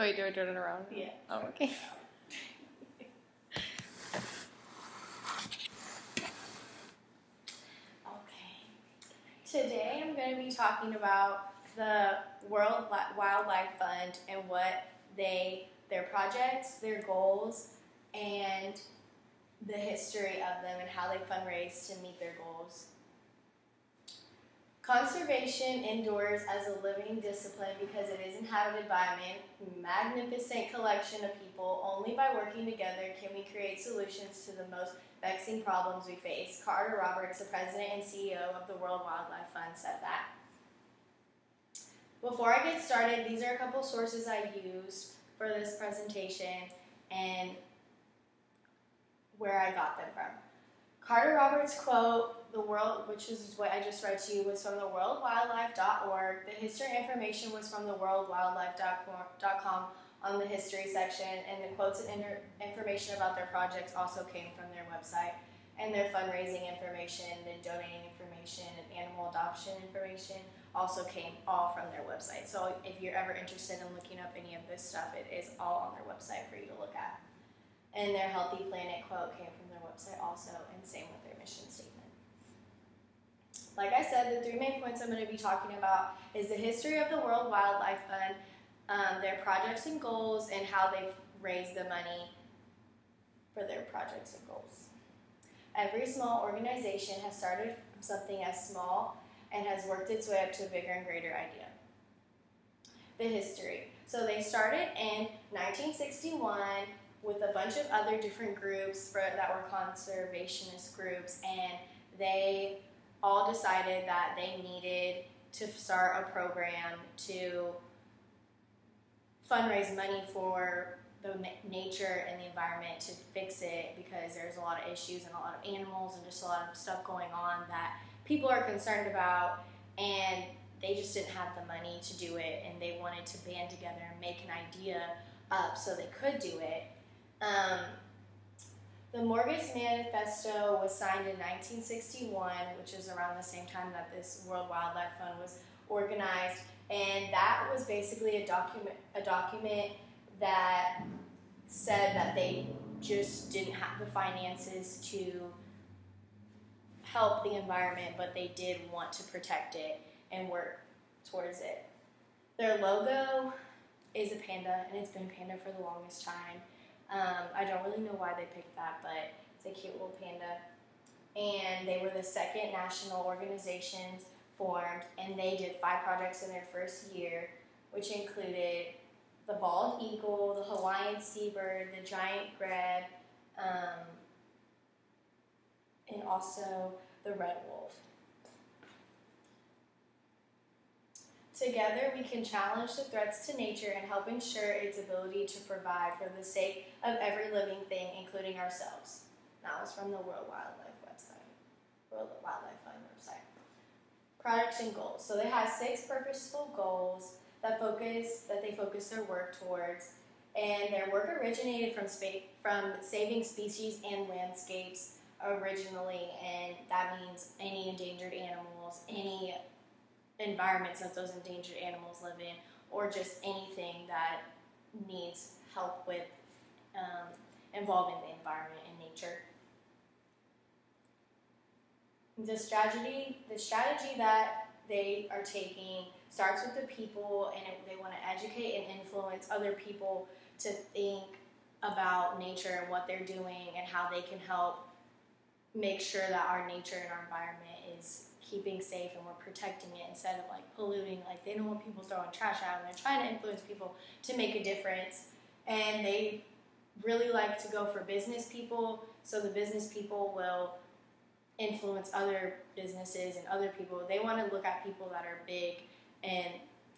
Wait, do I turn it around? Yeah. Oh, okay. Today I'm going to be talking about the World Wildlife Fund and what their projects, their goals, and the history of them and how they fundraise to meet their goals. Conservation endures as a living discipline because it is inhabited by a magnificent collection of people. Only by working together can we create solutions to the most vexing problems we face. Carter Roberts, the president and CEO of the World Wildlife Fund, said that. Before I get started, these are a couple sources I used for this presentation and where I got them from. Carter Roberts' quote, which is what I just read to you, was from the worldwildlife.org. The history information was from the worldwildlife.com on the history section, and the quotes and information about their projects also came from their website, and their fundraising information and donating information and animal adoption information also came all from their website. So if you're ever interested in looking up any of this stuff, it is all on their website for you to look at. And their Healthy Planet quote came from their website also, and same with their mission statement. Like I said, the 3 main points I'm going to be talking about is the history of the World Wildlife Fund, their projects and goals, and how they've raised the money for their projects and goals. Every small organization has started something as small and has worked its way up to a bigger and greater idea. The history. So they started in 1961 with a bunch of other different groups that were conservationist groups, and they all decided that they needed to start a program to fundraise money for the nature and the environment to fix it, because there's a lot of issues and a lot of animals and just a lot of stuff going on that people are concerned about, and they just didn't have the money to do it, and they wanted to band together and make an idea up so they could do it. The Morges Manifesto was signed in 1961, which is around the same time that this World Wildlife Fund was organized, and that was basically a document that said that they just didn't have the finances to help the environment, but they did want to protect it and work towards it. Their logo is a panda, and it's been a panda for the longest time. I don't really know why they picked that, but it's a cute little panda. And they were the second national organizations formed, and they did 5 projects in their first year, which included the bald eagle, the Hawaiian seabird, the giant grebe, and also the red wolf. Together, we can challenge the threats to nature and help ensure its ability to provide for the sake of every living thing, including ourselves. That was from the World Wildlife Wildlife Fund website. Projects and goals. So they have 6 purposeful goals that they focus their work towards, and their work originated from saving species and landscapes originally, and that means any endangered animals, any environments that those endangered animals live in, or just anything that needs help with involving the environment and nature. The strategy that they are taking starts with the people, and they want to educate and influence other people to think about nature and what they're doing and how they can help make sure that our nature and our environment is keeping safe and we're protecting it instead of like polluting. Like, they don't want people throwing trash out, and they're trying to influence people to make a difference. And they really like to go for business people, so the business people will influence other businesses and other people. They want to look at people that are big, and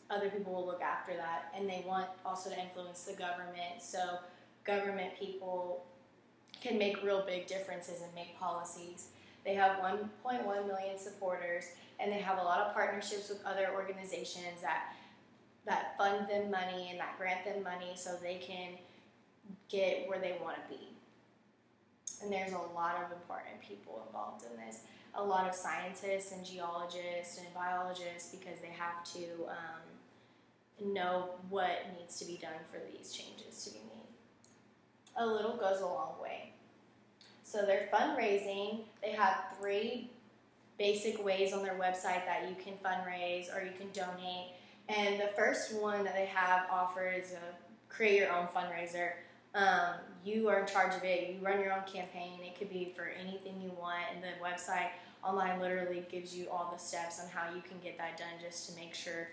other people will look after that. And they want also to influence the government, so government people can make real big differences and make policies. They have 1.1 million supporters, and they have a lot of partnerships with other organizations that fund them money and that grant them money so they can get where they want to be. And there's a lot of important people involved in this. A lot of scientists and geologists and biologists, because they have to know what needs to be done for these changes to be made. A little goes a long way. So their fundraising, they have 3 basic ways on their website that you can fundraise or you can donate. And the first one that they have offers a create your own fundraiser. You are in charge of it. You run your own campaign. It could be for anything you want. And the website online literally gives you all the steps on how you can get that done, just to make sure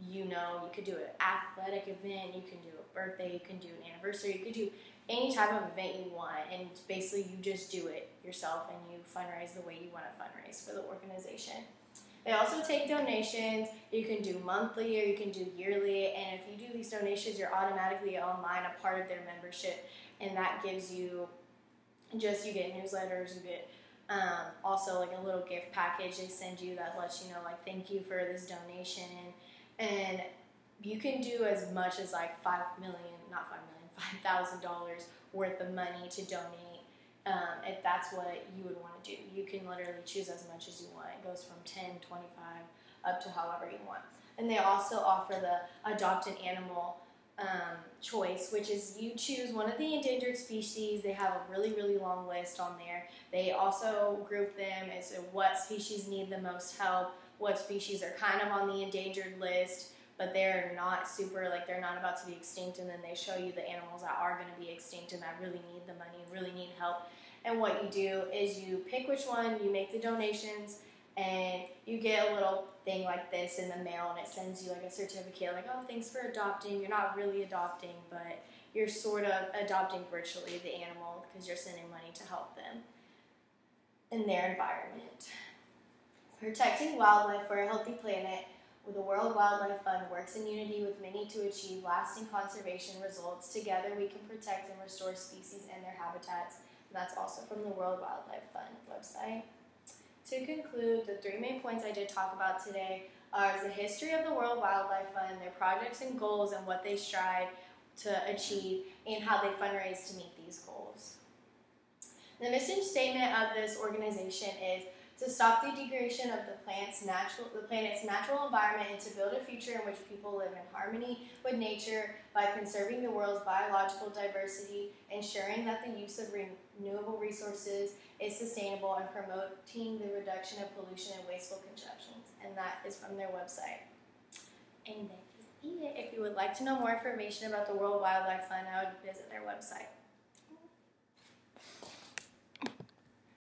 you know. You could do an athletic event. You can do a birthday. You can do an anniversary. You could do any type of event you want. And basically you just do it yourself and you fundraise the way you want to fundraise for the organization. They also take donations. You can do monthly or you can do yearly, and if you do these donations, you're automatically online a part of their membership, and that gives you you get newsletters, you get also like a little gift package they send you that lets you know, like, thank you for this donation, and you can do as much as like $5,000 worth of money to donate. If that's what you would want to do. You can literally choose as much as you want. It goes from 10, 25, up to however you want. And they also offer the adopt an animal choice, which is you choose one of the endangered species. They have a really, really long list on there. They also group them as what species need the most help, what species are kind of on the endangered list, but they're not they're not about to be extinct, and then they show you the animals that are going to be extinct and that really need the money and really need help. And what you do is you pick which one, you make the donations, and you get a little thing like this in the mail, and it sends you like a certificate, like, oh, thanks for adopting. You're not really adopting, but you're sort of adopting virtually the animal because you're sending money to help them in their environment. Protecting wildlife for a healthy planet. The World Wildlife Fund works in unity with many to achieve lasting conservation results. Together we can protect and restore species and their habitats. And that's also from the World Wildlife Fund website. To conclude, the 3 main points I did talk about today are the history of the World Wildlife Fund, their projects and goals and what they strive to achieve, and how they fundraise to meet these goals. The mission statement of this organization is to stop the degradation of the planet's natural environment and to build a future in which people live in harmony with nature by conserving the world's biological diversity, ensuring that the use of renewable resources is sustainable, and promoting the reduction of pollution and wasteful consumptions. And that is from their website. And that is it. If you would like to know more information about the World Wildlife Fund, I would visit their website.